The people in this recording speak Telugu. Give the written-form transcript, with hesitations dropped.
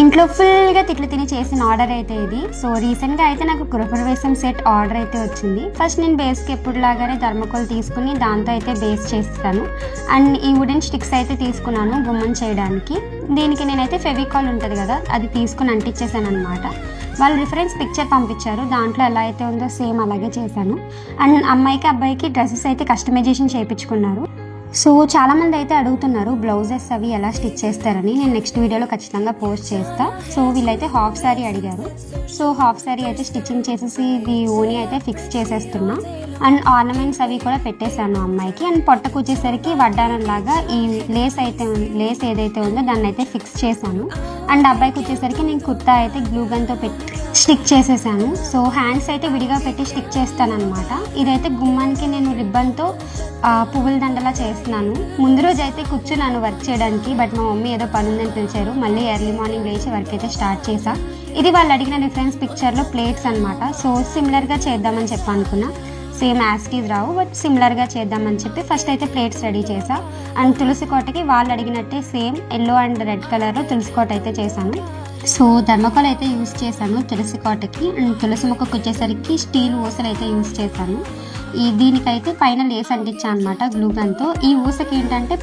ఇంట్లో ఫుల్గా తిట్లు తిని చేసిన ఆర్డర్ అయితే ఇది. సో రీసెంట్గా అయితే నాకు గృహప్రవేశం సెట్ ఆర్డర్ అయితే వచ్చింది. ఫస్ట్ నేను బేస్కి ఎప్పుడులాగానే థర్మకోల్ తీసుకుని దాంతో అయితే బేస్ చేస్తాను. అండ్ ఈ వుడెన్ స్టిక్స్ అయితే తీసుకున్నాను గుమ్మం చేయడానికి. దీనికి నేనైతే ఫెవికాల్ ఉంటుంది కదా, అది తీసుకుని అంటించేసాను అనమాట. వాళ్ళు రిఫరెన్స్ పిక్చర్ పంపించారు, దాంట్లో ఎలా అయితే ఉందో సేమ్ అలాగే చేశాను. అండ్ అమ్మాయికి అబ్బాయికి డ్రెస్సెస్ అయితే కస్టమైజేషన్ చేయించుకున్నారు. సో చాలామంది అయితే అడుగుతున్నారు బ్లౌజెస్ అవి ఎలా స్టిచ్ చేస్తారని. నేను నెక్స్ట్ వీడియోలో ఖచ్చితంగా పోస్ట్ చేస్తా. సో వీళ్ళైతే హాఫ్ శారీ అడిగారు. సో హాఫ్ శారీ అయితే స్టిచ్చింగ్ చేసేసి ఇది ఓని అయితే ఫిక్స్ చేసేస్తున్నా. అండ్ ఆర్నమెంట్స్ అవి కూడా పెట్టేశాను అమ్మాయికి. అండ్ పొట్టకు వచ్చేసరికి వడ్డానం లాగా ఈ లేస్ ఏదైతే ఉందో దాన్ని అయితే ఫిక్స్ చేశాను. అండ్ అబ్బాయికి వచ్చేసరికి నేను కుర్తా అయితే గ్లూ గన్తో పెట్టి స్టిక్ చేసేసాను. సో హ్యాండ్స్ అయితే విడిగా పెట్టి స్టిక్ చేస్తాను అనమాట. ఇదైతే గుమ్మానికి నేను రిబ్బన్తో పువ్వుల దండలా చేస్తున్నాను. ముందు రోజు అయితే కూర్చున్నాను వర్క్ చేయడానికి, బట్ మా మమ్మీ ఏదో పని ఉందని పిలిచారు. మళ్ళీ ఎర్లీ మార్నింగ్ లేచి వర్క్ అయితే స్టార్ట్ చేశా. ఇది వాళ్ళు అడిగిన రిఫరెన్స్ పిక్చర్లో ప్లేట్స్ అనమాట. సో సిమిలర్గా చేద్దామని చెప్పి అనుకున్నా. సేమ్ యాస్టీస్ రావు, బట్ సిమిలర్గా చేద్దామని చెప్పి ఫస్ట్ అయితే ప్లేట్స్ రెడీ చేసా. అండ్ తులసి కోటకి వాళ్ళు అడిగినట్టే సేమ్ ఎల్లో అండ్ రెడ్ కలర్లో తులసి కోట అయితే చేశాను. సో థర్మకోల్ అయితే యూస్ చేశాను తులసి కోటకి. అండ్ తులసి మొక్కకు వచ్చేసరికి స్టీల్ ఊసలు అయితే యూస్ చేశాను. దీనికైతే పైన లేస్ అంటించాను అనమాట గ్లూ గన్తో. ఈ ఊసకి ఏంటంటే